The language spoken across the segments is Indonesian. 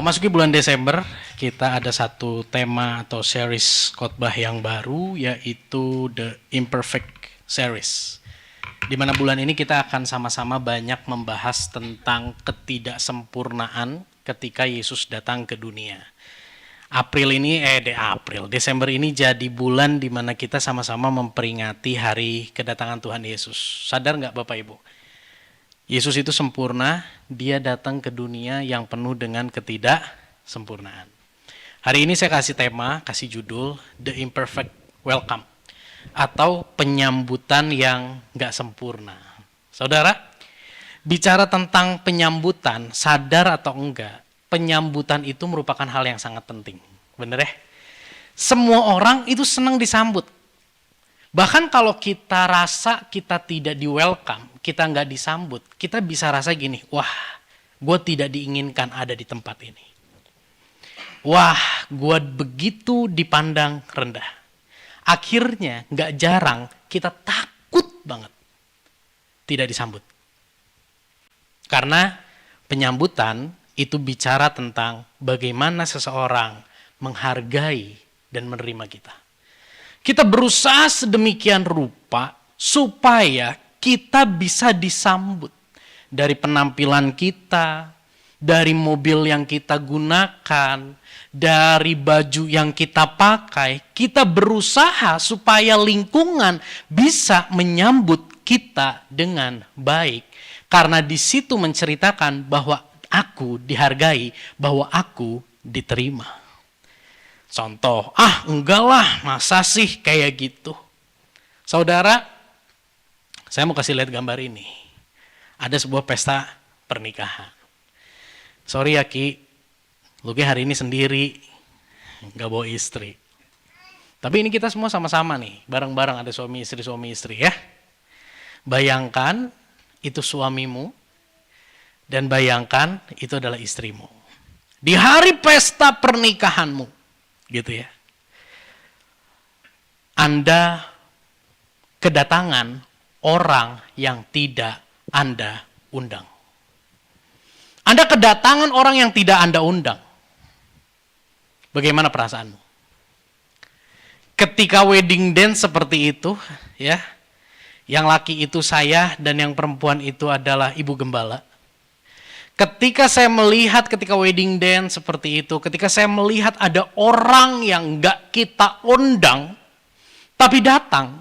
Memasuki bulan Desember, kita ada satu tema atau series khotbah yang baru, yaitu The Imperfect Series. Di mana bulan ini kita akan sama-sama banyak membahas tentang ketidaksempurnaan ketika Yesus datang ke dunia. Desember ini jadi bulan di mana kita sama-sama memperingati hari kedatangan Tuhan Yesus. Sadar nggak Bapak Ibu? Yesus itu sempurna, dia datang ke dunia yang penuh dengan ketidaksempurnaan. Hari ini saya kasih tema, kasih judul, The Imperfect Welcome, atau penyambutan yang gak sempurna. Saudara, bicara tentang penyambutan, sadar atau enggak, penyambutan itu merupakan hal yang sangat penting. Bener ya? Semua orang itu senang disambut. Bahkan kalau kita rasa kita tidak di-welcome, kita nggak disambut, kita bisa rasa gini, wah, gue tidak diinginkan ada di tempat ini. Wah, gue begitu dipandang rendah. Akhirnya nggak jarang kita takut banget tidak disambut. Karena penyambutan itu bicara tentang bagaimana seseorang menghargai dan menerima kita. Kita berusaha sedemikian rupa supaya kita bisa disambut. Dari penampilan kita, dari mobil yang kita gunakan, dari baju yang kita pakai. Kita berusaha supaya lingkungan bisa menyambut kita dengan baik. Karena di situ menceritakan bahwa aku dihargai, bahwa aku diterima. Contoh, enggak lah, masa sih kayak gitu. Saudara, saya mau kasih lihat gambar ini. Ada sebuah pesta pernikahan. Sorry ya Ki, lu hari ini sendiri, nggak bawa istri. Tapi ini kita semua sama-sama nih, bareng-bareng ada suami istri ya. Bayangkan itu suamimu, dan bayangkan itu adalah istrimu. Di hari pesta pernikahanmu. Gitu ya. Anda kedatangan orang yang tidak Anda undang. Anda kedatangan orang yang tidak Anda undang. Bagaimana perasaanmu? Ketika wedding dance seperti itu, ya, yang laki itu saya dan yang perempuan itu adalah ibu gembala. Ketika saya melihat ketika wedding dance seperti itu, ketika saya melihat ada orang yang gak kita undang, tapi datang,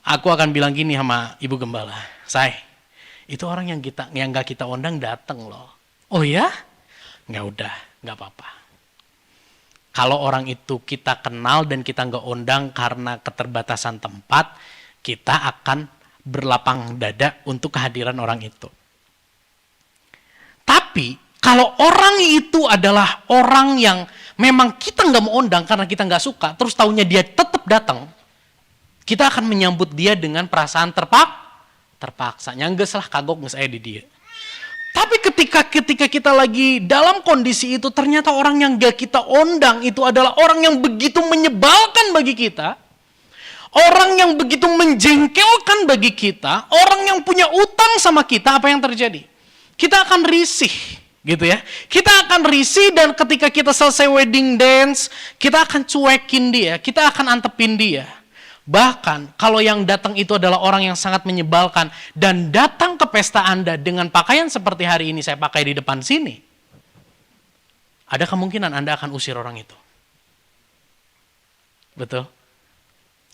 aku akan bilang gini sama ibu gembala, say, itu orang yang gak kita undang datang loh. Oh ya? Nggak udah, nggak apa-apa. Kalau orang itu kita kenal dan kita gak undang karena keterbatasan tempat, kita akan berlapang dada untuk kehadiran orang itu. Tapi kalau orang itu adalah orang yang memang kita nggak mau undang karena kita nggak suka, terus taunya dia tetap datang, kita akan menyambut dia dengan perasaan terpaksa. Nyangges lah kagok nggak saya di dia. Tapi ketika kita lagi dalam kondisi itu, ternyata orang yang nggak kita undang itu adalah orang yang begitu menyebalkan bagi kita, orang yang begitu menjengkelkan bagi kita, orang yang punya utang sama kita, apa yang terjadi? Kita akan risih, gitu ya. Kita akan risih dan ketika kita selesai wedding dance, kita akan cuekin dia, kita akan antepin dia. Bahkan kalau yang datang itu adalah orang yang sangat menyebalkan dan datang ke pesta Anda dengan pakaian seperti hari ini saya pakai di depan sini, ada kemungkinan Anda akan usir orang itu. Betul?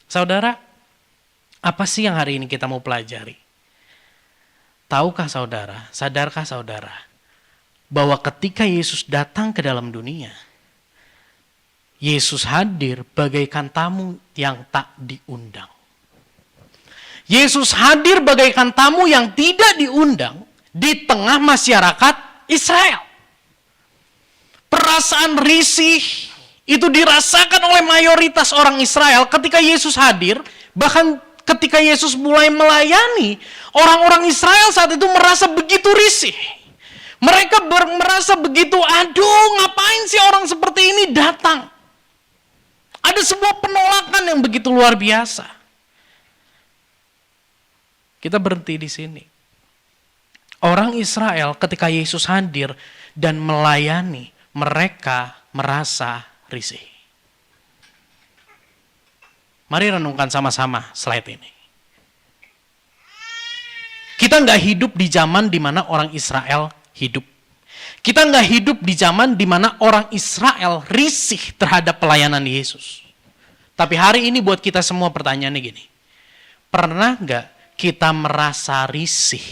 Saudara, apa sih yang hari ini kita mau pelajari? Tahukah saudara, sadarkah saudara, bahwa ketika Yesus datang ke dalam dunia, Yesus hadir bagaikan tamu yang tak diundang. Yesus hadir bagaikan tamu yang tidak diundang di tengah masyarakat Israel. Perasaan risih itu dirasakan oleh mayoritas orang Israel ketika Yesus hadir, bahkan ketika Yesus mulai melayani, orang-orang Israel saat itu merasa begitu risih. Mereka merasa begitu, aduh ngapain sih orang seperti ini datang. Ada sebuah penolakan yang begitu luar biasa. Kita berhenti di sini. Orang Israel ketika Yesus hadir dan melayani, mereka merasa risih. Mari renungkan sama-sama slide ini. Kita nggak hidup di zaman di mana orang Israel hidup. Kita nggak hidup di zaman di mana orang Israel risih terhadap pelayanan Yesus. Tapi hari ini buat kita semua pertanyaannya gini. Pernah nggak kita merasa risih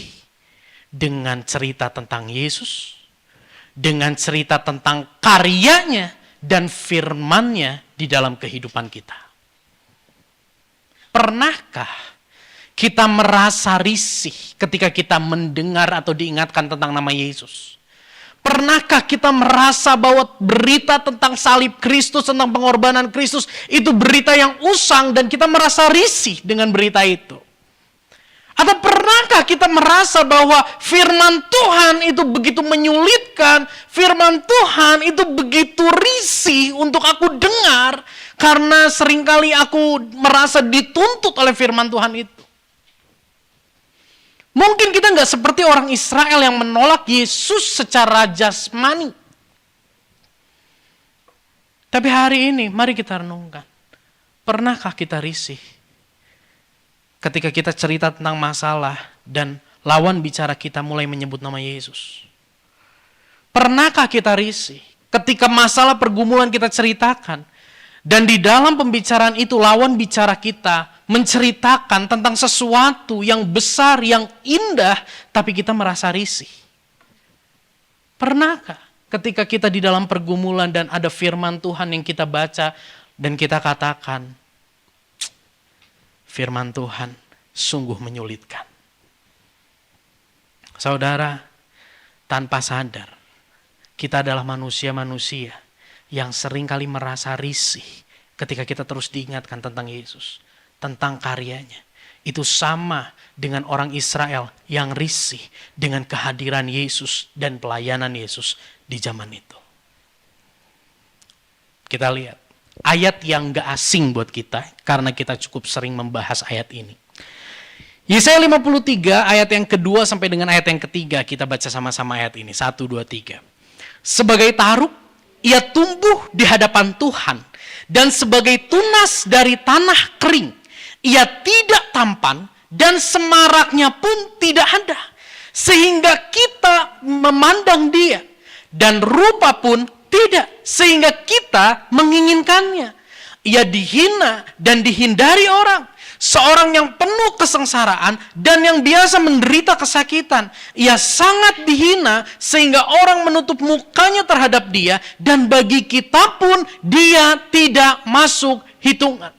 dengan cerita tentang Yesus? Dengan cerita tentang karyanya dan firman-Nya di dalam kehidupan kita? Pernahkah kita merasa risih ketika kita mendengar atau diingatkan tentang nama Yesus? Pernahkah kita merasa bahwa berita tentang salib Kristus, tentang pengorbanan Kristus, itu berita yang usang dan kita merasa risih dengan berita itu? Atau pernahkah kita merasa bahwa firman Tuhan itu begitu menyulitkan, firman Tuhan itu begitu risih untuk aku dengar, karena seringkali aku merasa dituntut oleh firman Tuhan itu? Mungkin kita nggak seperti orang Israel yang menolak Yesus secara jasmani. Tapi hari ini, mari kita renungkan. Pernahkah kita risih ketika kita cerita tentang masalah dan lawan bicara kita mulai menyebut nama Yesus? Pernahkah kita risih ketika masalah pergumulan kita ceritakan dan di dalam pembicaraan itu lawan bicara kita menceritakan tentang sesuatu yang besar, yang indah, tapi kita merasa risih? Pernahkah ketika kita di dalam pergumulan dan ada firman Tuhan yang kita baca dan kita katakan, firman Tuhan sungguh menyulitkan. Saudara, tanpa sadar, kita adalah manusia-manusia yang seringkali merasa risih ketika kita terus diingatkan tentang Yesus, tentang karyanya. Itu sama dengan orang Israel yang risih dengan kehadiran Yesus dan pelayanan Yesus di zaman itu. Kita lihat ayat yang gak asing buat kita, karena kita cukup sering membahas ayat ini. Yesaya 53 ayat yang kedua sampai dengan ayat yang ketiga, kita baca sama-sama ayat ini. 1, 2, 3. Sebagai taruk, ia tumbuh di hadapan Tuhan, dan sebagai tunas dari tanah kering. Ia tidak tampan dan semaraknya pun tidak ada. Sehingga kita memandang dia. Dan rupa pun tidak. Sehingga kita menginginkannya. Ia dihina dan dihindari orang. Seorang yang penuh kesengsaraan dan yang biasa menderita kesakitan. Ia sangat dihina sehingga orang menutup mukanya terhadap dia. Dan bagi kita pun dia tidak masuk hitungan.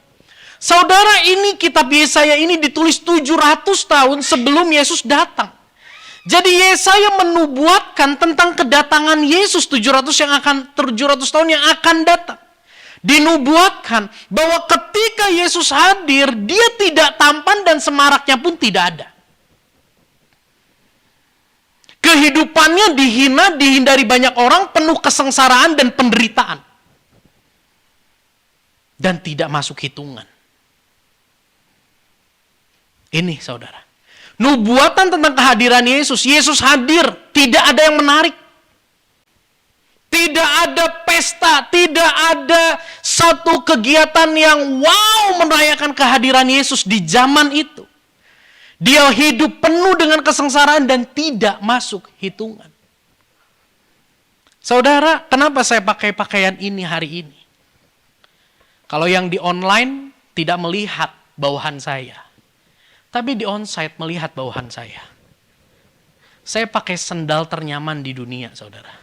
Saudara, ini kitab Yesaya ini ditulis 700 tahun sebelum Yesus datang. Jadi Yesaya menubuatkan tentang kedatangan Yesus 700 tahun yang akan datang. Dinubuatkan bahwa ketika Yesus hadir, dia tidak tampan dan semaraknya pun tidak ada. Kehidupannya dihina, dihindari banyak orang, penuh kesengsaraan dan penderitaan. Dan tidak masuk hitungan. Ini saudara, nubuatan tentang kehadiran Yesus. Yesus hadir, tidak ada yang menarik. Tidak ada pesta, tidak ada satu kegiatan yang wow merayakan kehadiran Yesus di zaman itu. Dia hidup penuh dengan kesengsaraan dan tidak masuk hitungan. Saudara, kenapa saya pakai pakaian ini hari ini? Kalau yang di online tidak melihat bawahan saya. Tapi di onsite melihat bawahan saya. Saya pakai sendal ternyaman di dunia, saudara.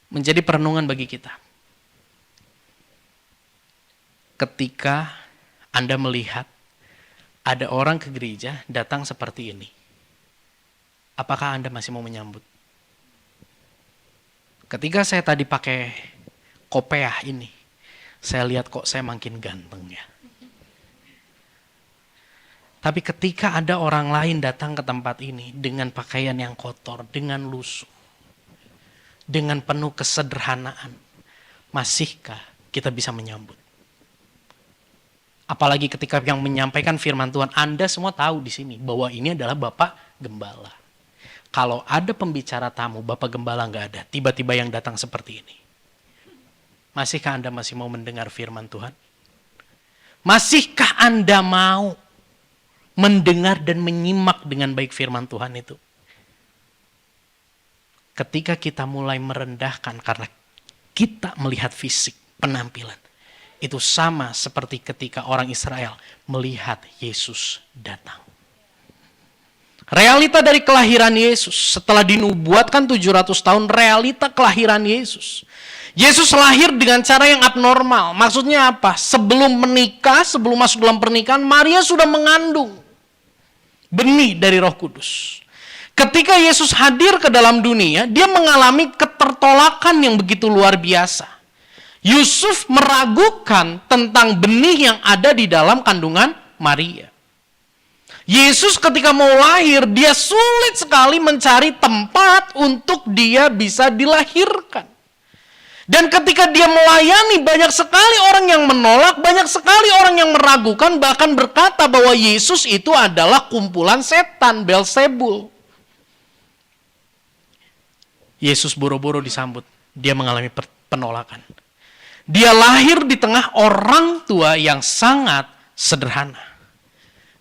Menjadi perenungan bagi kita. Ketika Anda melihat ada orang ke gereja datang seperti ini, apakah Anda masih mau menyambut? Ketika saya tadi pakai kopiah ini, saya lihat kok saya makin ganteng ya. Tapi ketika ada orang lain datang ke tempat ini dengan pakaian yang kotor, dengan lusuh, dengan penuh kesederhanaan, masihkah kita bisa menyambut? Apalagi ketika yang menyampaikan firman Tuhan, Anda semua tahu di sini bahwa ini adalah Bapak Gembala. Kalau ada pembicara tamu, Bapak Gembala nggak ada, tiba-tiba yang datang seperti ini. Masihkah Anda masih mau mendengar firman Tuhan? Masihkah Anda mau mendengar dan menyimak dengan baik firman Tuhan itu? Ketika kita mulai merendahkan karena kita melihat fisik, penampilan, itu sama seperti ketika orang Israel melihat Yesus datang. Realita dari kelahiran Yesus, setelah dinubuatkan 700 tahun, realita kelahiran Yesus. Yesus lahir dengan cara yang abnormal. Maksudnya apa? Sebelum menikah, sebelum masuk dalam pernikahan, Maria sudah mengandung benih dari Roh Kudus. Ketika Yesus hadir ke dalam dunia, dia mengalami ketertolakan yang begitu luar biasa. Yusuf meragukan tentang benih yang ada di dalam kandungan Maria. Yesus ketika mau lahir, dia sulit sekali mencari tempat untuk dia bisa dilahirkan. Dan ketika dia melayani, banyak sekali orang yang menolak, banyak sekali orang yang meragukan, bahkan berkata bahwa Yesus itu adalah kumpulan setan, Beelzebul. Yesus boro-boro disambut, dia mengalami penolakan. Dia lahir di tengah orang tua yang sangat sederhana.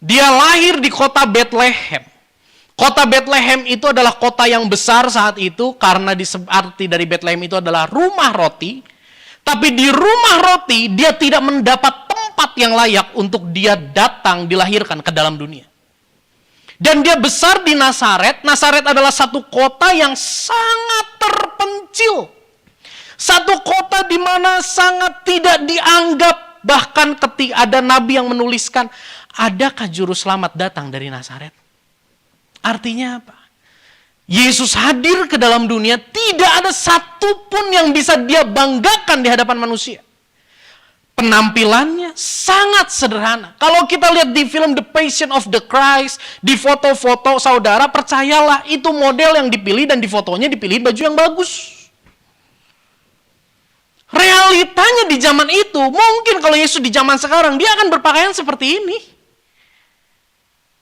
Dia lahir di kota Bethlehem. Kota Bethlehem itu adalah kota yang besar saat itu karena arti dari Bethlehem itu adalah rumah roti. Tapi di rumah roti dia tidak mendapat tempat yang layak untuk dia datang dilahirkan ke dalam dunia. Dan dia besar di Nazaret. Nazaret adalah satu kota yang sangat terpencil. Satu kota di mana sangat tidak dianggap. Bahkan ketika ada nabi yang menuliskan, adakah juru selamat datang dari Nazaret? Artinya apa? Yesus hadir ke dalam dunia, tidak ada satupun yang bisa dia banggakan di hadapan manusia. Penampilannya sangat sederhana. Kalau kita lihat di film The Passion of the Christ, di foto-foto saudara, percayalah itu model yang dipilih dan di fotonya dipilih baju yang bagus. Realitanya di zaman itu, mungkin kalau Yesus di zaman sekarang, dia akan berpakaian seperti ini.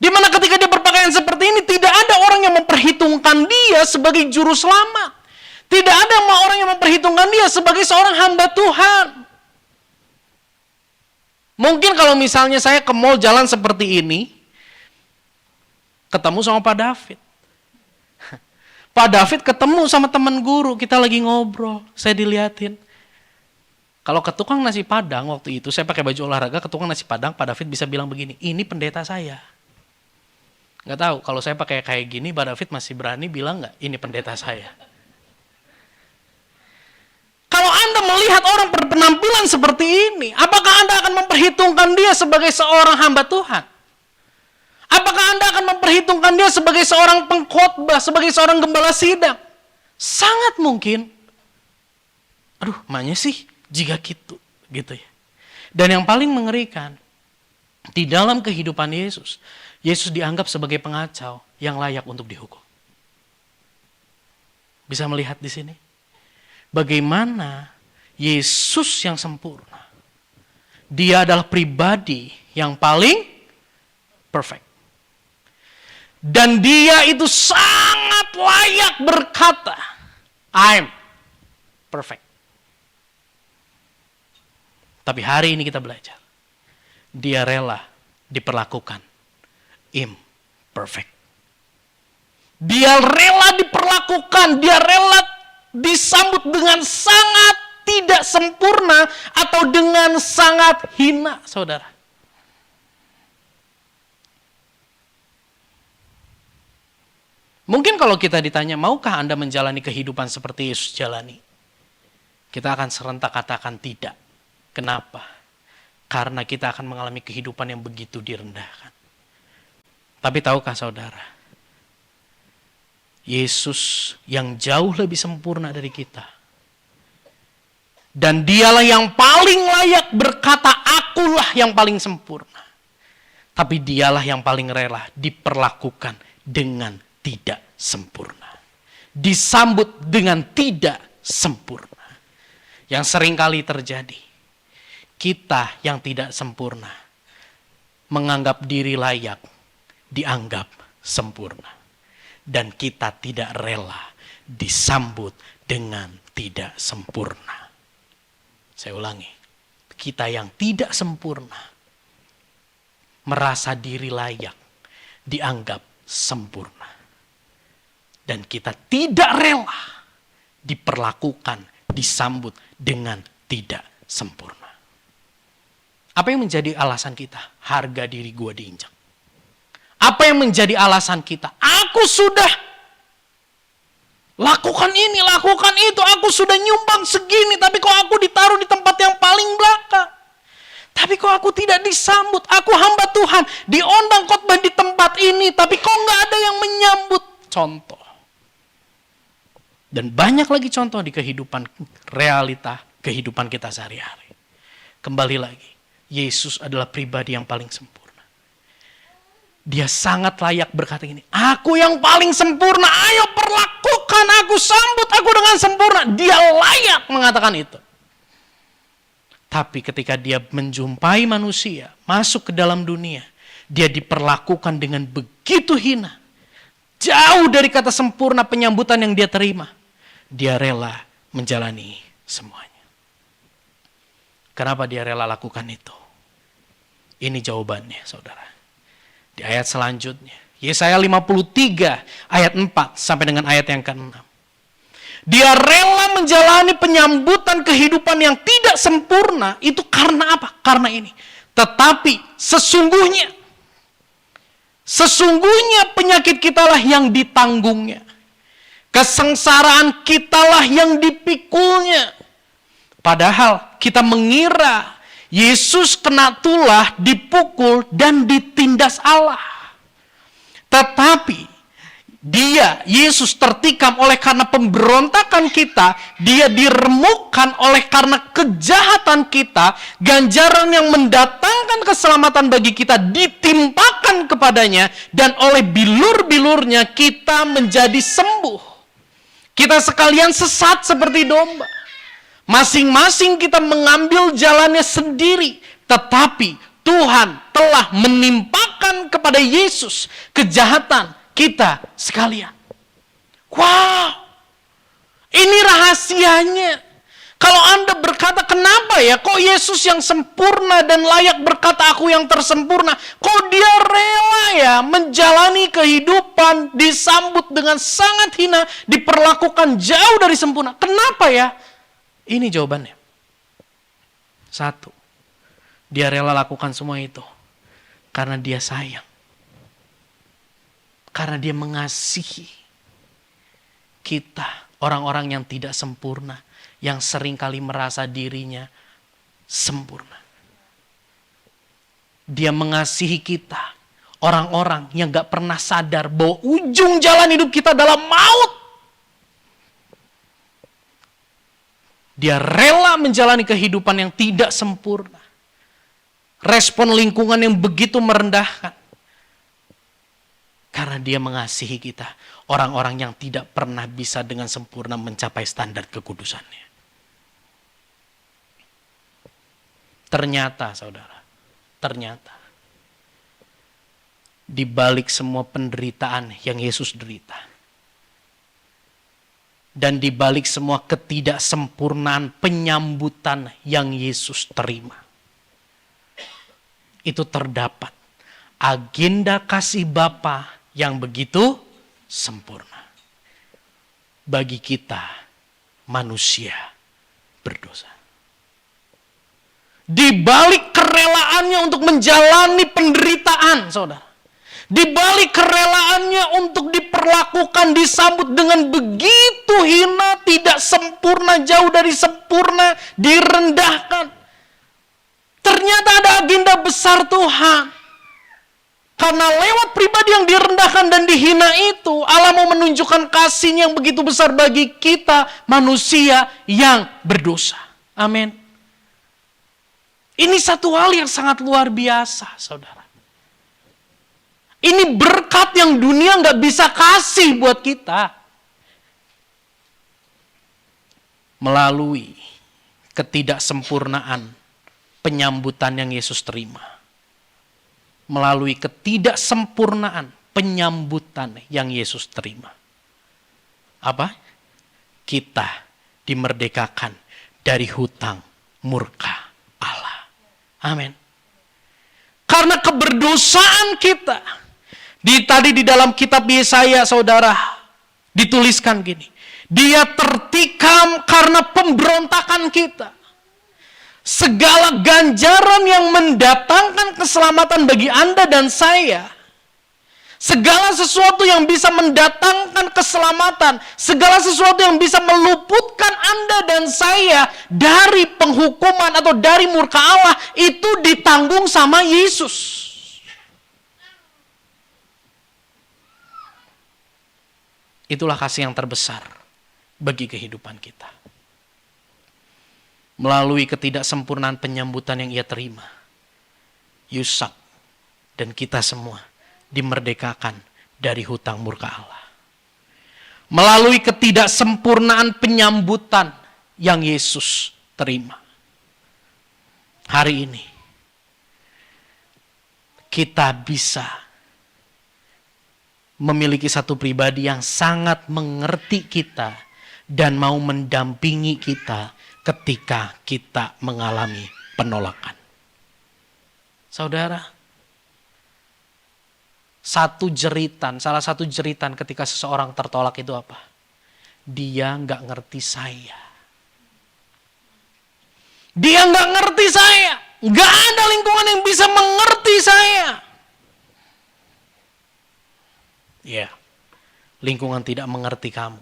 Di mana ketika dia berpakaian seperti ini, tidak ada orang yang memperhitungkan dia sebagai juru selamat. Tidak ada orang yang memperhitungkan dia sebagai seorang hamba Tuhan. Mungkin kalau misalnya saya ke mall jalan seperti ini, ketemu sama Pak David. Pak David ketemu sama teman guru, kita lagi ngobrol, saya diliatin. Kalau ke tukang nasi Padang waktu itu, saya pakai baju olahraga, ke tukang nasi Padang, Pak David bisa bilang begini, ini pendeta saya. Nggak tahu, kalau saya pakai kayak gini, Pak David masih berani bilang nggak, ini pendeta saya. Kalau Anda melihat orang berpenampilan seperti ini, apakah Anda akan memperhitungkan dia sebagai seorang hamba Tuhan? Apakah Anda akan memperhitungkan dia sebagai seorang pengkhotbah, sebagai seorang gembala sidang? Sangat mungkin. Aduh, maknya sih jika gitu ya. Dan yang paling mengerikan, di dalam kehidupan Yesus, Yesus dianggap sebagai pengacau yang layak untuk dihukum. Bisa melihat di sini? Bagaimana Yesus yang sempurna, dia adalah pribadi yang paling perfect. Dan dia itu sangat layak berkata, I'm perfect. Tapi hari ini kita belajar, dia rela diperlakukan imperfect. Dia rela diperlakukan, dia rela disambut dengan sangat tidak sempurna atau dengan sangat hina, saudara. Mungkin kalau kita ditanya, maukah Anda menjalani kehidupan seperti Yesus jalani? Kita akan serentak katakan tidak. Kenapa? Karena kita akan mengalami kehidupan yang begitu direndahkan. Tapi tahukah saudara, Yesus yang jauh lebih sempurna dari kita. Dan dialah yang paling layak berkata, akulah yang paling sempurna. Tapi dialah yang paling rela diperlakukan dengan tidak sempurna. Disambut dengan tidak sempurna. Yang seringkali terjadi. Kita yang tidak sempurna menganggap diri layak dianggap sempurna. Dan kita tidak rela disambut dengan tidak sempurna. Saya ulangi, kita yang tidak sempurna merasa diri layak dianggap sempurna. Dan kita tidak rela diperlakukan, disambut dengan tidak sempurna. Apa yang menjadi alasan kita? Harga diri gue diinjak. Apa yang menjadi alasan kita? Aku sudah lakukan ini, lakukan itu. Aku sudah nyumbang segini, tapi kok aku ditaruh di tempat yang paling belakang? Tapi kok aku tidak disambut? Aku hamba Tuhan, diundang khotbah di tempat ini, tapi kok nggak ada yang menyambut? Contoh. Dan banyak lagi contoh di kehidupan realita, kehidupan kita sehari-hari. Kembali lagi, Yesus adalah pribadi yang paling sempurna. Dia sangat layak berkata ini, aku yang paling sempurna, ayo perlakukan aku, sambut aku dengan sempurna. Dia layak mengatakan itu. Tapi ketika dia menjumpai manusia, masuk ke dalam dunia, dia diperlakukan dengan begitu hina. Jauh dari kata sempurna penyambutan yang dia terima. Dia rela menjalani semuanya. Kenapa dia rela lakukan itu? Ini jawabannya, saudara. Di ayat selanjutnya, Yesaya 53 ayat 4 sampai dengan ayat yang ke-6. Dia rela menjalani penyambutan kehidupan yang tidak sempurna. Itu karena apa? Karena ini. Tetapi sesungguhnya penyakit kitalah yang ditanggungnya. Kesengsaraan kitalah yang dipikulnya. Padahal kita mengira Yesus kena tulah, dipukul, dan ditindas Allah. Tetapi Yesus tertikam oleh karena pemberontakan kita, dia diremukkan oleh karena kejahatan kita, ganjaran yang mendatangkan keselamatan bagi kita ditimpakan kepadanya, dan oleh bilur-bilurnya kita menjadi sembuh. Kita sekalian sesat seperti domba. Masing-masing kita mengambil jalannya sendiri, tetapi Tuhan telah menimpakan kepada Yesus kejahatan kita sekalian. Wow, ini rahasianya. Kalau Anda berkata, kenapa ya kok Yesus yang sempurna dan layak berkata aku yang tersempurna, kok dia rela ya menjalani kehidupan disambut dengan sangat hina, diperlakukan jauh dari sempurna. Kenapa ya? Ini jawabannya. 1, dia rela lakukan semua itu karena dia sayang. Karena dia mengasihi kita, orang-orang yang tidak sempurna, yang seringkali merasa dirinya sempurna. Dia mengasihi kita, orang-orang yang gak pernah sadar bahwa ujung jalan hidup kita adalah maut. Dia rela menjalani kehidupan yang tidak sempurna. Respon lingkungan yang begitu merendahkan. Karena dia mengasihi kita. Orang-orang yang tidak pernah bisa dengan sempurna mencapai standar kekudusannya. Ternyata, saudara. Ternyata. Di balik semua penderitaan yang Yesus derita. Dan di balik semua ketidaksempurnaan penyambutan yang Yesus terima. Itu terdapat agenda kasih Bapa yang begitu sempurna. Bagi kita manusia berdosa. Di balik kerelaannya untuk menjalani penderitaan, saudara. Di balik kerelaannya untuk diperlakukan, disambut dengan begitu hina, tidak sempurna, jauh dari sempurna, direndahkan. Ternyata ada agenda besar Tuhan. Karena lewat pribadi yang direndahkan dan dihina itu, Allah mau menunjukkan kasih-Nya yang begitu besar bagi kita, manusia yang berdosa. Amin. Ini satu hal yang sangat luar biasa, saudara. Ini berkat yang dunia nggak bisa kasih buat kita. Melalui ketidaksempurnaan penyambutan yang Yesus terima. melalui ketidaksempurnaan penyambutan yang Yesus terima. Apa? Kita dimerdekakan dari hutang murka Allah. Amin. Karena keberdosaan kita. Tadi di dalam kitab Yesaya, saudara, dituliskan gini. Dia tertikam karena pemberontakan kita. Segala ganjaran yang mendatangkan keselamatan bagi Anda dan saya, segala sesuatu yang bisa mendatangkan keselamatan, segala sesuatu yang bisa meluputkan Anda dan saya dari penghukuman atau dari murka Allah, itu ditanggung sama Yesus. Itulah kasih yang terbesar bagi kehidupan kita. Melalui ketidaksempurnaan penyambutan yang Ia terima, Yusak dan kita semua dimerdekakan dari hutang murka Allah. Melalui ketidaksempurnaan penyambutan yang Yesus terima, hari ini kita bisa memiliki satu pribadi yang sangat mengerti kita dan mau mendampingi kita ketika kita mengalami penolakan. Saudara, salah satu jeritan ketika seseorang tertolak itu apa? Dia nggak ngerti saya. Dia nggak ngerti saya. Nggak ada lingkungan yang bisa mengerti saya. Ya, lingkungan tidak mengerti kamu.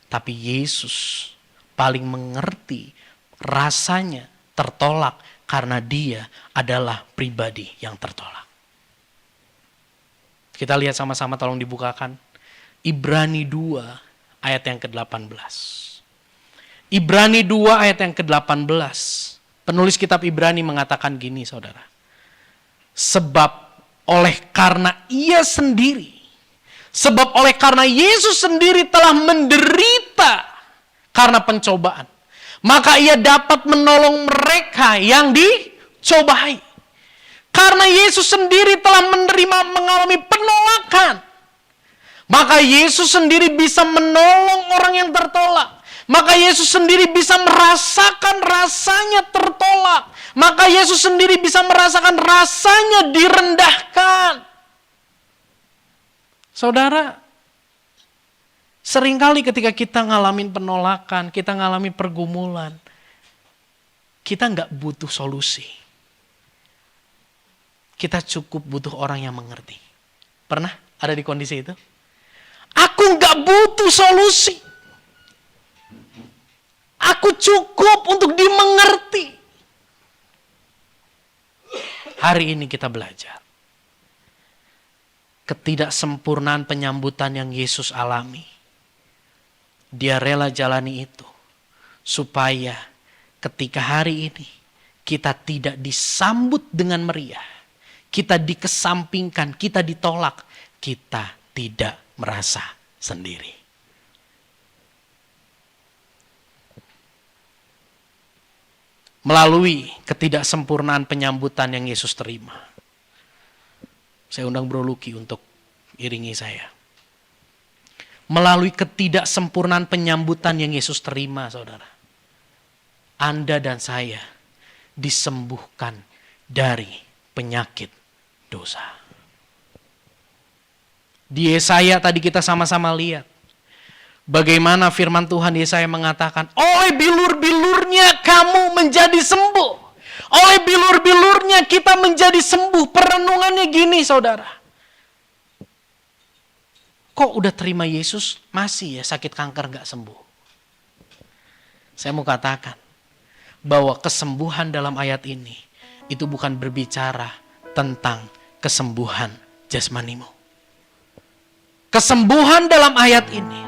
Tapi Yesus paling mengerti rasanya tertolak karena Dia adalah pribadi yang tertolak. Kita lihat sama-sama, tolong dibukakan. Ibrani 2 ayat yang ke-18. Ibrani 2 ayat yang ke-18. Penulis kitab Ibrani mengatakan gini, saudara. Sebab oleh karena Yesus sendiri telah menderita karena pencobaan, maka Ia dapat menolong mereka yang dicobai. Karena Yesus sendiri telah mengalami penolakan, maka Yesus sendiri bisa menolong orang yang tertolak. Maka Yesus sendiri bisa merasakan rasanya tertolak. Maka Yesus sendiri bisa merasakan rasanya direndahkan. Saudara, seringkali ketika kita ngalamin penolakan, kita ngalamin pergumulan, kita nggak butuh solusi. Kita cukup butuh orang yang mengerti. Pernah ada di kondisi itu? Aku nggak butuh solusi. Aku cukup untuk dimengerti. Hari ini kita belajar. Ketidaksempurnaan penyambutan yang Yesus alami. Dia rela jalani itu. Supaya ketika hari ini kita tidak disambut dengan meriah. Kita dikesampingkan, kita ditolak. Kita tidak merasa sendiri. Melalui ketidaksempurnaan penyambutan yang Yesus terima. Saya undang Bro Luki untuk iringi saya. Melalui ketidaksempurnaan penyambutan yang Yesus terima, saudara. Anda dan saya disembuhkan dari penyakit dosa. Di Yesaya tadi kita sama-sama lihat. Bagaimana firman Tuhan Yesaya mengatakan, oleh bilur-bilurnya kamu menjadi sembuh. Oleh bilur-bilurnya kita menjadi sembuh. Perenungannya gini, saudara. Kok udah terima Yesus, masih ya sakit kanker gak sembuh? Saya mau katakan, bahwa kesembuhan dalam ayat ini, itu bukan berbicara tentang kesembuhan jasmanimu. Kesembuhan dalam ayat ini,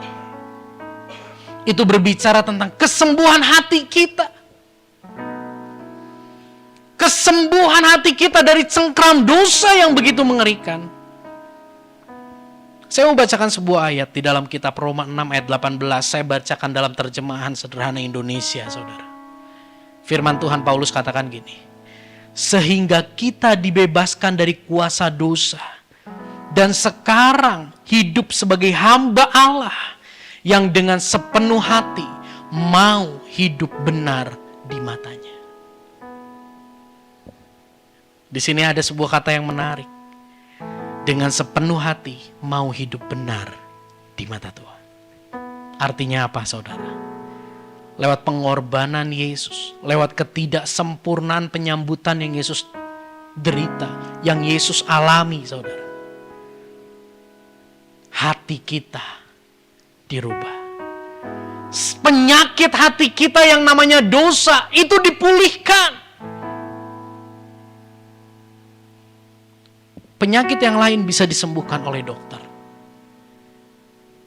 itu berbicara tentang kesembuhan hati kita. Kesembuhan hati kita dari cengkram dosa yang begitu mengerikan. Saya mau bacakan sebuah ayat di dalam kitab Roma 6 ayat 18. Saya bacakan dalam terjemahan sederhana Indonesia, saudara. Firman Tuhan Paulus katakan gini. sehingga kita dibebaskan dari kuasa dosa. Dan sekarang hidup sebagai hamba Allah yang dengan sepenuh hati mau hidup benar di matanya. Di sini ada sebuah kata yang menarik. Dengan sepenuh hati mau hidup benar di mata Tuhan. Artinya apa, saudara? Lewat pengorbanan Yesus, lewat ketidaksempurnaan penyambutan yang Yesus derita, yang Yesus alami, saudara. Hati kita dirubah. Penyakit hati kita yang namanya dosa itu dipulihkan. Penyakit yang lain bisa disembuhkan oleh dokter.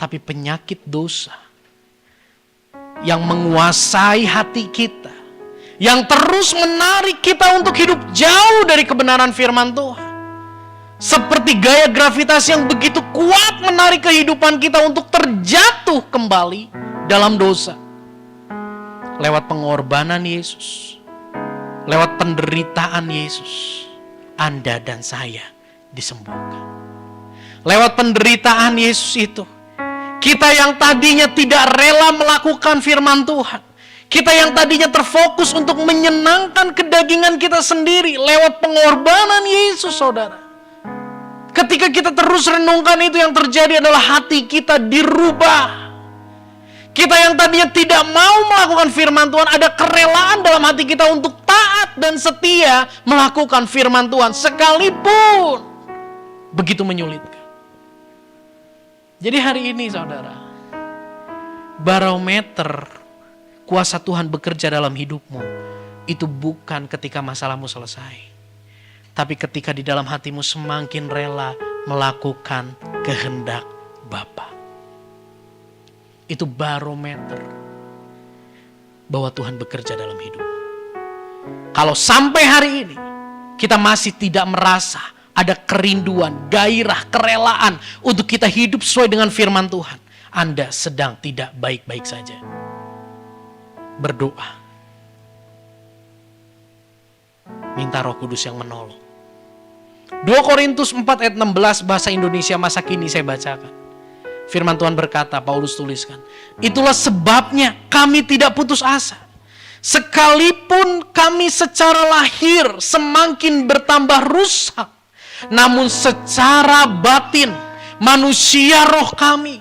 Tapi penyakit dosa yang menguasai hati kita, yang terus menarik kita untuk hidup jauh dari kebenaran firman Tuhan. Seperti gaya gravitasi yang begitu kuat menarik kehidupan kita untuk terjatuh kembali dalam dosa. Lewat pengorbanan Yesus, lewat penderitaan Yesus, Anda dan saya disembuhkan. Lewat penderitaan Yesus itu, kita yang tadinya tidak rela melakukan firman Tuhan, kita yang tadinya terfokus untuk menyenangkan kedagingan kita sendiri, lewat pengorbanan Yesus, saudara. Ketika kita terus renungkan itu, yang terjadi adalah hati kita dirubah. Kita yang tadinya tidak mau melakukan firman Tuhan, ada kerelaan dalam hati kita untuk taat dan setia melakukan firman Tuhan, sekalipun begitu menyulitkan. Jadi hari ini, saudara, barometer kuasa Tuhan bekerja dalam hidupmu itu bukan ketika masalahmu selesai, tapi ketika di dalam hatimu semakin rela melakukan kehendak Bapa. Itu barometer bahwa Tuhan bekerja dalam hidupmu. Kalau sampai hari ini kita masih tidak merasa ada kerinduan, gairah, kerelaan untuk kita hidup sesuai dengan firman Tuhan, Anda sedang tidak baik-baik saja. Berdoa. Minta Roh Kudus yang menolong. 2 Korintus 4 ayat 16 bahasa Indonesia masa kini saya bacakan. Firman Tuhan berkata, Paulus tuliskan, itulah sebabnya kami tidak putus asa. Sekalipun kami secara lahir semakin bertambah rusak, namun secara batin manusia roh kami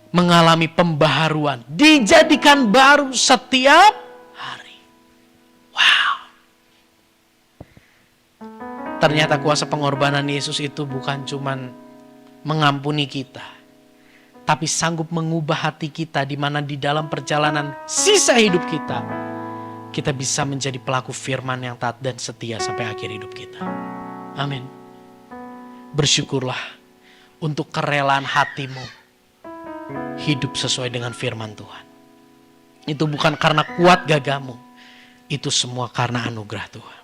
mengalami pembaharuan, dijadikan baru setiap hari. Wow. Ternyata kuasa pengorbanan Yesus itu bukan cuman mengampuni kita, tapi sanggup mengubah hati kita, di mana di dalam perjalanan sisa hidup kita, kita bisa menjadi pelaku firman yang taat dan setia sampai akhir hidup kita. Amin. Bersyukurlah untuk kerelaan hatimu hidup sesuai dengan firman Tuhan. Itu bukan karena kuat gagahmu, itu semua karena anugerah Tuhan.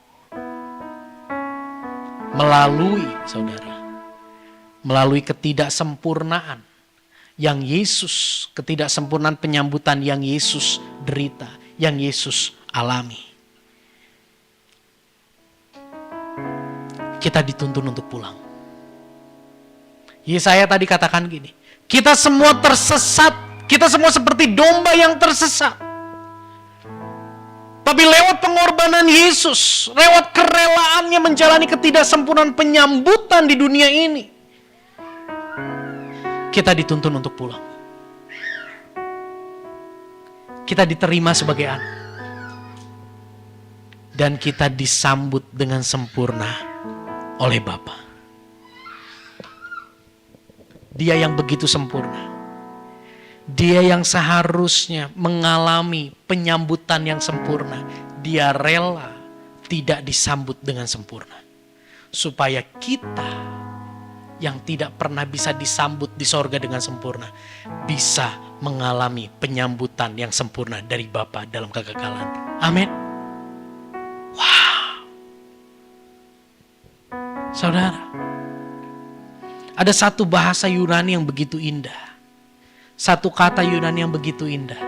Melalui ketidaksempurnaan yang Yesus, ketidaksempurnaan penyambutan yang Yesus derita, yang Yesus alami, kita dituntun untuk pulang. Yesaya tadi katakan gini, kita semua tersesat, kita semua seperti domba yang tersesat. Tapi lewat pengorbanan Yesus, lewat kerelaannya menjalani ketidaksempurnaan penyambutan di dunia ini, kita dituntun untuk pulang. Kita diterima sebagai anak. Dan kita disambut dengan sempurna oleh Bapa. Dia yang begitu sempurna. Dia yang seharusnya mengalami penyambutan yang sempurna. Dia rela tidak disambut dengan sempurna. Supaya kita yang tidak pernah bisa disambut di sorga dengan sempurna, bisa mengalami penyambutan yang sempurna dari Bapa dalam kekekalan. Amin. Wow. Saudara, ada satu bahasa Yunani yang begitu indah. Satu kata Yunani yang begitu indah.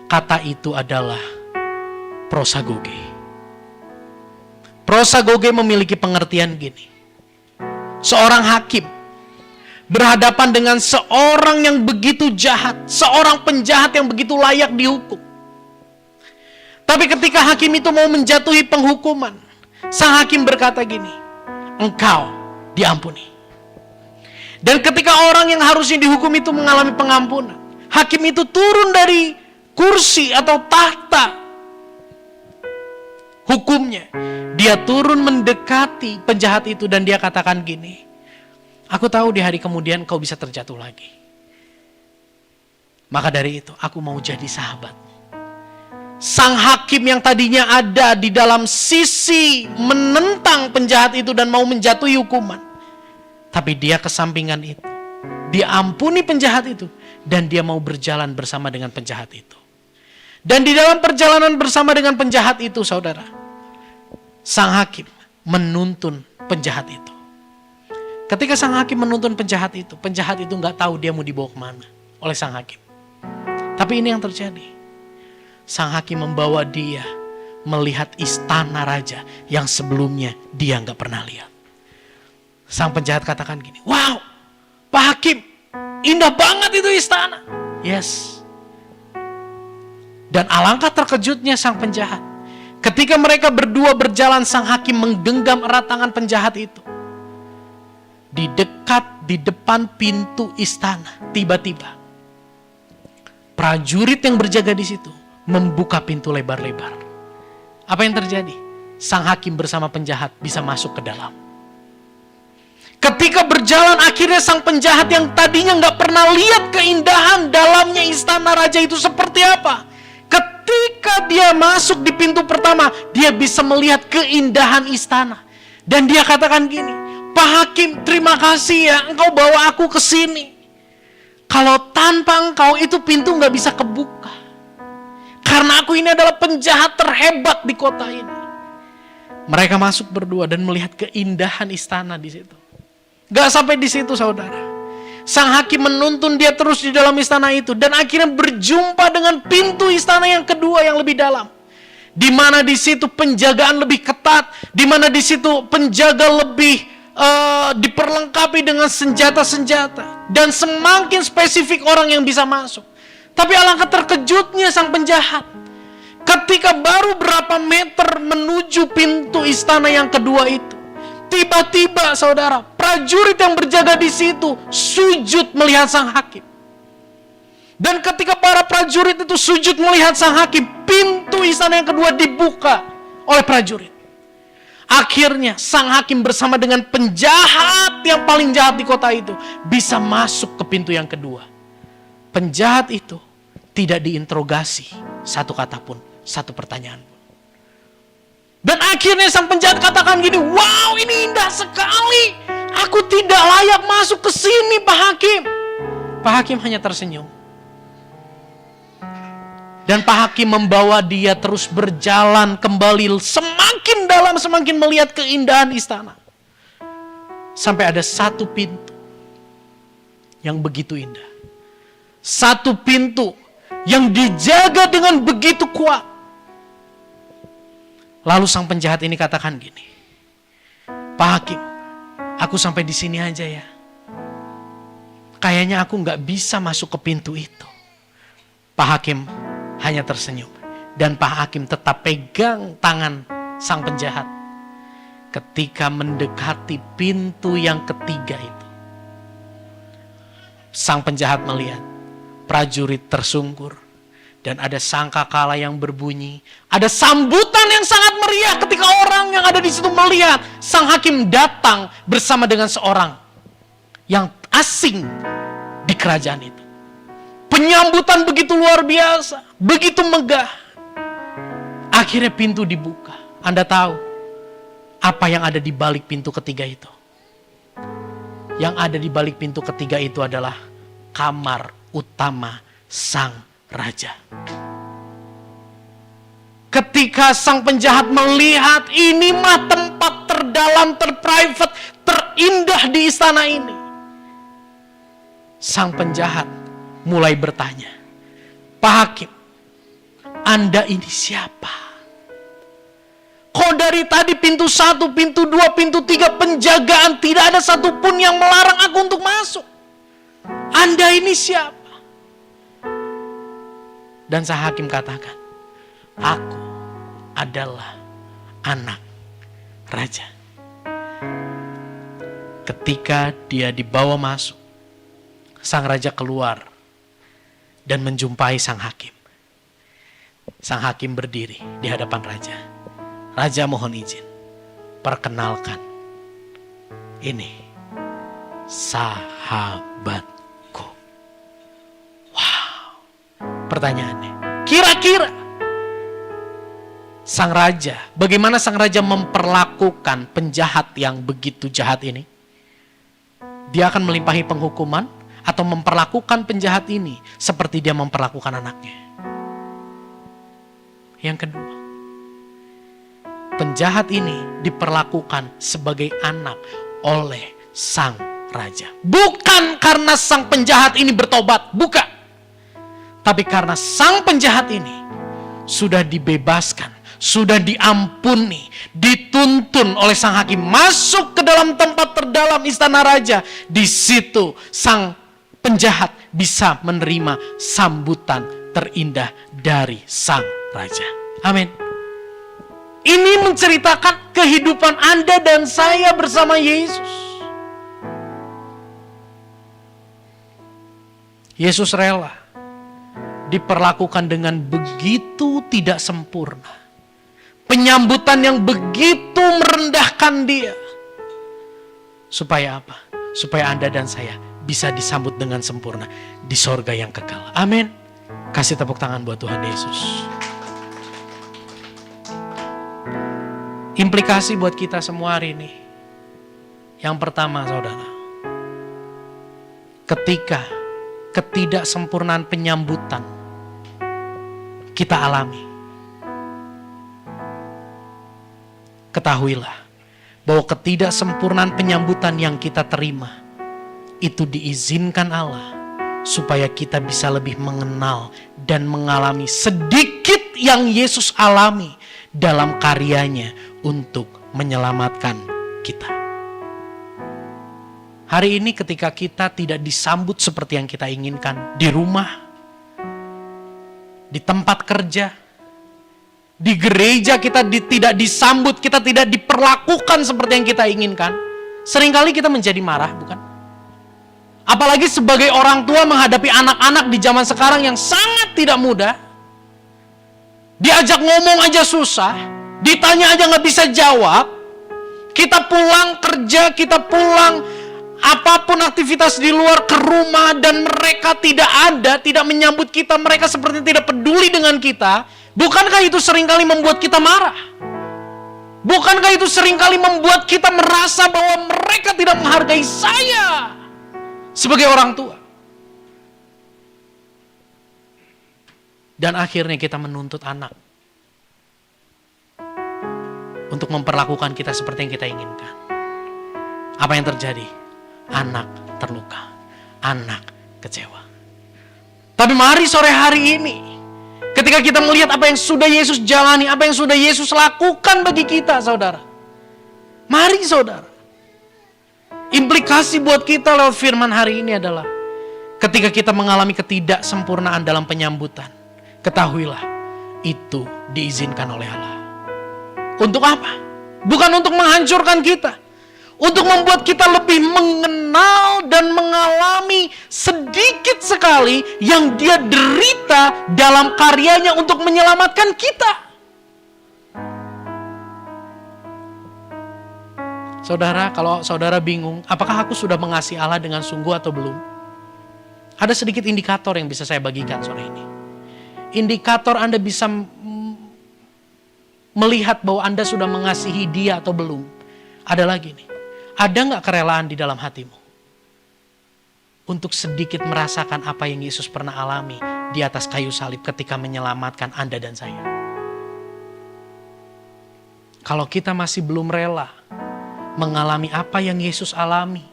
Kata itu adalah prosagoge. Prosagoge memiliki pengertian gini. Seorang hakim berhadapan dengan seorang yang begitu jahat, seorang penjahat yang begitu layak dihukum. Tapi ketika hakim itu mau menjatuhi penghukuman, sang hakim berkata gini, engkau diampuni. Dan ketika orang yang harusnya dihukum itu mengalami pengampunan, hakim itu turun dari kursi atau tahta hukumnya. Dia turun mendekati penjahat itu dan dia katakan gini, aku tahu di hari kemudian kau bisa terjatuh lagi. Maka dari itu aku mau jadi sahabat. Sang hakim yang tadinya ada di dalam sisi menentang penjahat itu dan mau menjatuhi hukuman, tapi dia kesampingan itu. Dia ampuni penjahat itu dan dia mau berjalan bersama dengan penjahat itu. Dan di dalam perjalanan bersama dengan penjahat itu, saudara, sang hakim menuntun penjahat itu. Ketika sang hakim menuntun penjahat itu nggak tahu dia mau dibawa kemana oleh sang hakim. Tapi ini yang terjadi. Sang hakim membawa dia melihat istana raja yang sebelumnya dia nggak pernah lihat. Sang penjahat katakan gini, wow, Pak Hakim, indah banget itu istana. Yes. Dan alangkah terkejutnya sang penjahat. Ketika mereka berdua berjalan, sang hakim menggenggam erat tangan penjahat itu. Di depan pintu istana, tiba-tiba prajurit yang berjaga di situ membuka pintu lebar-lebar. Apa yang terjadi? Sang hakim bersama penjahat bisa masuk ke dalam. Ketika berjalan, akhirnya sang penjahat yang tadinya nggak pernah lihat keindahan dalamnya istana raja itu seperti apa. Ketika dia masuk di pintu pertama, dia bisa melihat keindahan istana. Dan dia katakan gini, Pak Hakim, terima kasih ya, engkau bawa aku ke sini. Kalau tanpa engkau, itu pintu nggak bisa kebuka. Karena aku ini adalah penjahat terhebat di kota ini. Mereka masuk berdua dan melihat keindahan istana di situ. Gak sampai di situ, saudara. Sang hakim menuntun dia terus di dalam istana itu dan akhirnya berjumpa dengan pintu istana yang kedua yang lebih dalam. Di mana di situ penjagaan lebih ketat, di mana di situ penjaga lebih diperlengkapi dengan senjata-senjata dan semakin spesifik orang yang bisa masuk. Tapi alangkah terkejutnya sang penjahat. Ketika baru berapa meter menuju pintu istana yang kedua itu, tiba-tiba saudara, prajurit yang berjaga di situ sujud melihat sang hakim. Dan ketika para prajurit itu sujud melihat sang hakim, pintu istana yang kedua dibuka oleh prajurit. Akhirnya sang hakim bersama dengan penjahat yang paling jahat di kota itu bisa masuk ke pintu yang kedua. Penjahat itu tidak diinterogasi satu kata pun, satu pertanyaan pun. Dan akhirnya sang penjahat katakan gini, wow, ini indah sekali. Aku tidak layak masuk ke sini, Pak Hakim. Pak Hakim hanya tersenyum. Dan Pak Hakim membawa dia terus berjalan kembali semakin dalam, semakin melihat keindahan istana. Sampai ada satu pintu yang begitu indah. Satu pintu yang dijaga dengan begitu kuat. Lalu sang penjahat ini katakan gini, Pak Hakim, aku sampai di sini aja ya. Kayaknya aku nggak bisa masuk ke pintu itu. Pak Hakim hanya tersenyum dan Pak Hakim tetap pegang tangan sang penjahat. Ketika mendekati pintu yang ketiga itu, sang penjahat melihat prajurit tersungkur dan ada sangkakala yang berbunyi. Ada sambutan yang sangat meriah ketika orang yang ada di situ melihat sang hakim datang bersama dengan seorang yang asing di kerajaan itu. Penyambutan begitu luar biasa, begitu megah. Akhirnya pintu dibuka. Anda tahu apa yang ada di balik pintu ketiga itu? Yang ada di balik pintu ketiga itu adalah kamar utama sang raja. Ketika sang penjahat melihat ini mah tempat terdalam, terprivate, terindah di istana ini, sang penjahat mulai bertanya, Pak Hakim, Anda ini siapa? Kok dari tadi pintu 1, pintu 2, pintu 3 penjagaan, tidak ada satupun yang melarang aku untuk masuk. Anda ini siapa? Dan sang hakim katakan, aku adalah anak raja. Ketika dia dibawa masuk, sang raja keluar dan menjumpai sang hakim. Sang hakim berdiri di hadapan raja. Raja mohon izin, perkenalkan, ini sahabatku. Wow. Pertanyaannya, kira-kira sang raja, bagaimana sang raja memperlakukan penjahat yang begitu jahat ini? Dia akan melimpahi penghukuman atau memperlakukan penjahat ini seperti dia memperlakukan anaknya? Yang kedua, penjahat ini diperlakukan sebagai anak oleh sang raja. Bukan karena sang penjahat ini bertobat, bukan. Tapi karena sang penjahat ini sudah dibebaskan, sudah diampuni, dituntun oleh sang hakim masuk ke dalam tempat terdalam istana raja. Di situ sang penjahat bisa menerima sambutan terindah dari sang raja. Amin. Ini menceritakan kehidupan Anda dan saya bersama Yesus. Yesus rela diperlakukan dengan begitu tidak sempurna. Penyambutan yang begitu merendahkan dia. Supaya apa? Supaya Anda dan saya bisa disambut dengan sempurna di sorga yang kekal. Amin. Kasih tepuk tangan buat Tuhan Yesus. Implikasi buat kita semua hari ini. Yang pertama, saudara. Ketika ketidaksempurnaan penyambutan kita alami, ketahuilah bahwa ketidaksempurnaan penyambutan yang kita terima itu diizinkan Allah supaya kita bisa lebih mengenal dan mengalami sedikit yang Yesus alami dalam karyanya untuk menyelamatkan kita. Hari ini ketika kita tidak disambut seperti yang kita inginkan, di rumah, di tempat kerja, di gereja kita tidak disambut, kita tidak diperlakukan seperti yang kita inginkan, seringkali kita menjadi marah, bukan? Apalagi sebagai orang tua menghadapi anak-anak di zaman sekarang yang sangat tidak mudah. Diajak ngomong aja susah, ditanya aja gak bisa jawab. Kita pulang kerja, kita pulang apapun aktivitas di luar ke rumah dan mereka tidak ada, tidak menyambut kita, mereka seperti tidak peduli dengan kita. Bukankah itu seringkali membuat kita marah? Bukankah itu seringkali membuat kita merasa bahwa mereka tidak menghargai saya sebagai orang tua? Dan akhirnya kita menuntut anak untuk memperlakukan kita seperti yang kita inginkan. Apa yang terjadi? Anak terluka, anak kecewa. Tapi mari sore hari ini, ketika kita melihat apa yang sudah Yesus jalani, apa yang sudah Yesus lakukan bagi kita, saudara. Mari saudara. Implikasi buat kita lewat firman hari ini adalah, ketika kita mengalami ketidaksempurnaan dalam penyambutan, ketahuilah, itu diizinkan oleh Allah. Untuk apa? Bukan untuk menghancurkan kita. Untuk membuat kita lebih mengenal dan mengalami sedikit sekali yang dia derita dalam karyanya untuk menyelamatkan kita. Saudara, kalau saudara bingung, apakah aku sudah mengasihi Allah dengan sungguh atau belum? Ada sedikit indikator yang bisa saya bagikan sore ini. Indikator Anda bisa melihat bahwa Anda sudah mengasihi dia atau belum. Ada lagi nih. Ada gak kerelaan di dalam hatimu untuk sedikit merasakan apa yang Yesus pernah alami di atas kayu salib ketika menyelamatkan Anda dan saya? Kalau kita masih belum rela mengalami apa yang Yesus alami,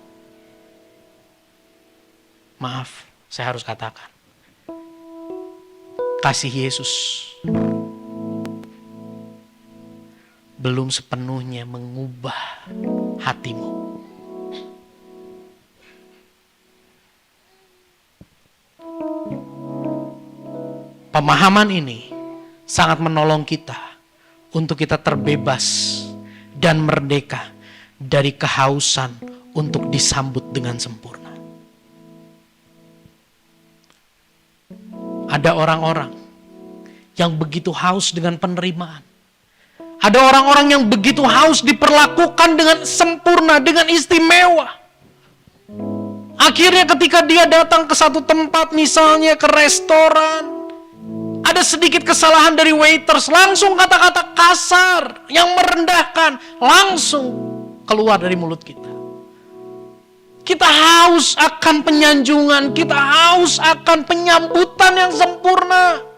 maaf, saya harus katakan, kasih Yesus belum sepenuhnya mengubah hatimu. Pemahaman ini sangat menolong kita untuk kita terbebas dan merdeka dari kehausan untuk disambut dengan sempurna. Ada orang-orang yang begitu haus dengan penerimaan. Ada orang-orang yang begitu haus diperlakukan dengan sempurna, dengan istimewa. Akhirnya ketika dia datang ke satu tempat, misalnya ke restoran, ada sedikit kesalahan dari waiters, langsung kata-kata kasar yang merendahkan langsung keluar dari mulut kita. Kita haus akan penyanjungan, kita haus akan penyambutan yang sempurna.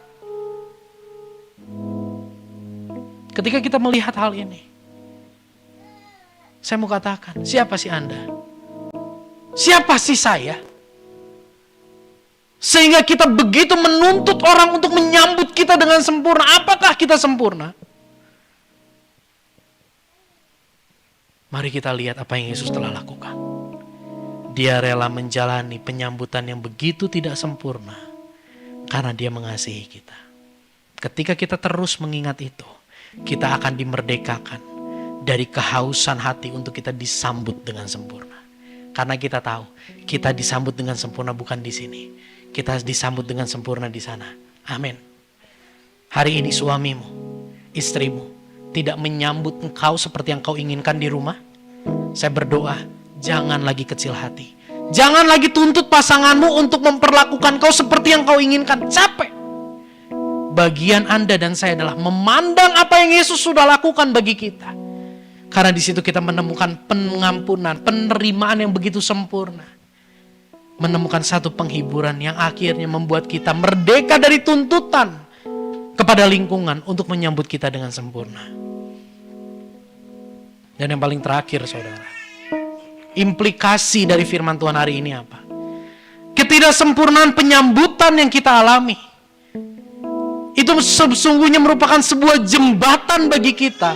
Ketika kita melihat hal ini, saya mau katakan, siapa sih Anda? Siapa sih saya? Sehingga kita begitu menuntut orang untuk menyambut kita dengan sempurna. Apakah kita sempurna? Mari kita lihat apa yang Yesus telah lakukan. Dia rela menjalani penyambutan yang begitu tidak sempurna karena dia mengasihi kita. Ketika kita terus mengingat itu, kita akan dimerdekakan dari kehausan hati untuk kita disambut dengan sempurna. Karena kita tahu, kita disambut dengan sempurna bukan di sini. Kita disambut dengan sempurna di sana. Amin. Hari ini suamimu, istrimu tidak menyambut engkau seperti yang kau inginkan di rumah. Saya berdoa, jangan lagi kecil hati. Jangan lagi tuntut pasanganmu untuk memperlakukan kau seperti yang kau inginkan. Capek. Bagian Anda dan saya adalah memandang apa yang Yesus sudah lakukan bagi kita. Karena di situ kita menemukan pengampunan, penerimaan yang begitu sempurna. Menemukan satu penghiburan yang akhirnya membuat kita merdeka dari tuntutan kepada lingkungan untuk menyambut kita dengan sempurna. Dan yang paling terakhir, saudara, implikasi dari firman Tuhan hari ini apa? Ketidaksempurnaan penyambutan yang kita alami itu sesungguhnya merupakan sebuah jembatan bagi kita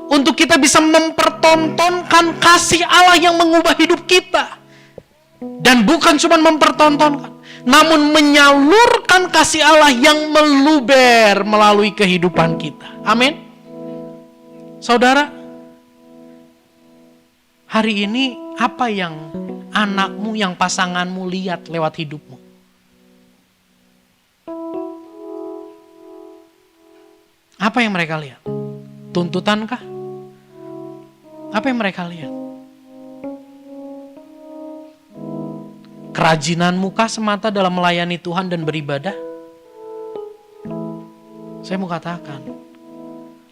untuk kita bisa mempertontonkan kasih Allah yang mengubah hidup kita. Dan bukan cuma mempertontonkan, namun menyalurkan kasih Allah yang meluber melalui kehidupan kita. Amin. Saudara, hari ini apa yang anakmu, yang pasanganmu lihat lewat hidupmu? Apa yang mereka lihat? Tuntutankah? Apa yang mereka lihat? Kerajinanmu kah semata dalam melayani Tuhan dan beribadah? Saya mau katakan,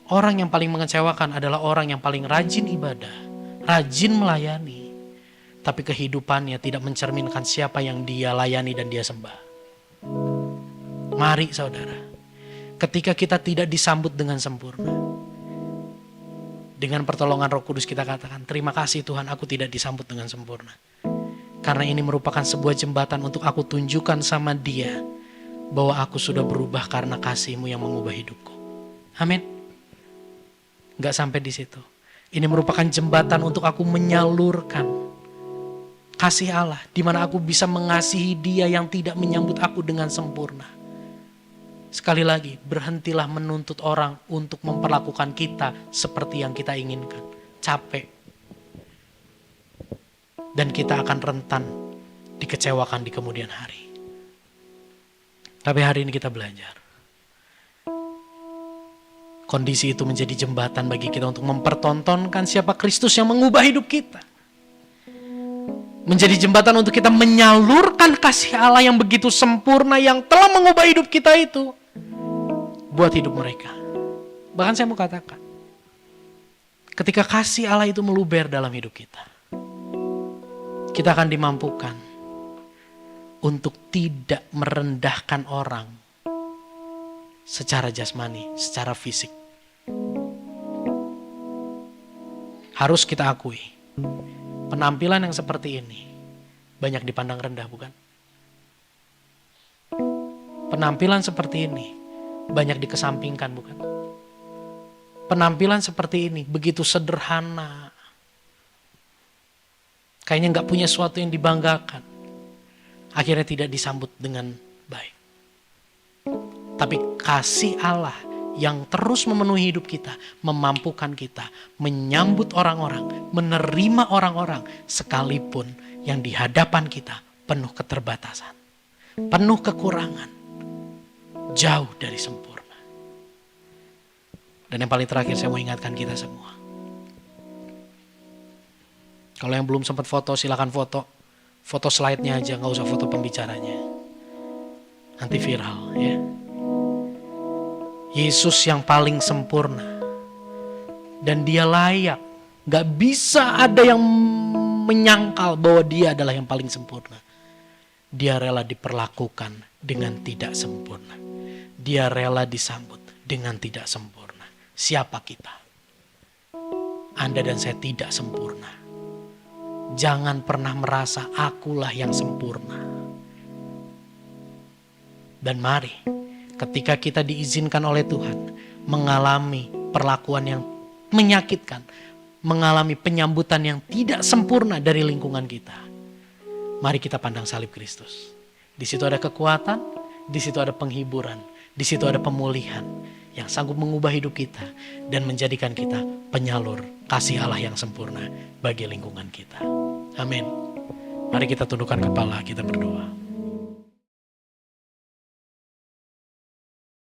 orang yang paling mengecewakan adalah orang yang paling rajin ibadah, rajin melayani, tapi kehidupannya tidak mencerminkan siapa yang dia layani dan dia sembah. Mari saudara, ketika kita tidak disambut dengan sempurna, dengan pertolongan Roh Kudus kita katakan, terima kasih Tuhan, aku tidak disambut dengan sempurna. Karena ini merupakan sebuah jembatan untuk aku tunjukkan sama dia bahwa aku sudah berubah karena kasih-Mu yang mengubah hidupku. Amin. Gak sampai di situ. Ini merupakan jembatan untuk aku menyalurkan kasih Allah, di mana aku bisa mengasihi dia yang tidak menyambut aku dengan sempurna. Sekali lagi, berhentilah menuntut orang untuk memperlakukan kita seperti yang kita inginkan. Capek. Dan kita akan rentan dikecewakan di kemudian hari. Tapi hari ini kita belajar. Kondisi itu menjadi jembatan bagi kita untuk mempertontonkan siapa Kristus yang mengubah hidup kita. Menjadi jembatan untuk kita menyalurkan kasih Allah yang begitu sempurna yang telah mengubah hidup kita itu buat hidup mereka. Bahkan saya mau katakan, ketika kasih Allah itu meluber dalam hidup kita, kita akan dimampukan untuk tidak merendahkan orang secara jasmani, secara fisik. Harus kita akui, penampilan yang seperti ini banyak dipandang rendah, bukan? Penampilan seperti ini banyak dikesampingkan, bukan? penampilan seperti ini, begitu sederhana. Kayaknya gak punya sesuatu yang dibanggakan. Akhirnya tidak disambut dengan baik. Tapi kasih Allah yang terus memenuhi hidup kita, memampukan kita, menyambut orang-orang, menerima orang-orang, sekalipun yang di hadapan kita penuh keterbatasan, penuh kekurangan, jauh dari sempurna. Dan yang paling terakhir saya mau ingatkan kita semua. Kalau yang belum sempat foto, silakan foto. Foto slide-nya aja, gak usah foto pembicaranya. Nanti viral ya. Yesus yang paling sempurna. Dan dia layak. Gak bisa ada yang menyangkal bahwa dia adalah yang paling sempurna. Dia rela diperlakukan dengan tidak sempurna. Dia rela disambut dengan tidak sempurna. Siapa kita? Anda dan saya tidak sempurna. Jangan pernah merasa akulah yang sempurna. Dan mari, ketika kita diizinkan oleh Tuhan mengalami perlakuan yang menyakitkan, mengalami penyambutan yang tidak sempurna dari lingkungan kita, mari kita pandang salib Kristus. Di situ ada kekuatan, di situ ada penghiburan, di situ ada pemulihan yang sanggup mengubah hidup kita dan menjadikan kita penyalur kasih Allah yang sempurna bagi lingkungan kita. Amin. Mari kita tundukkan kepala, kita berdoa.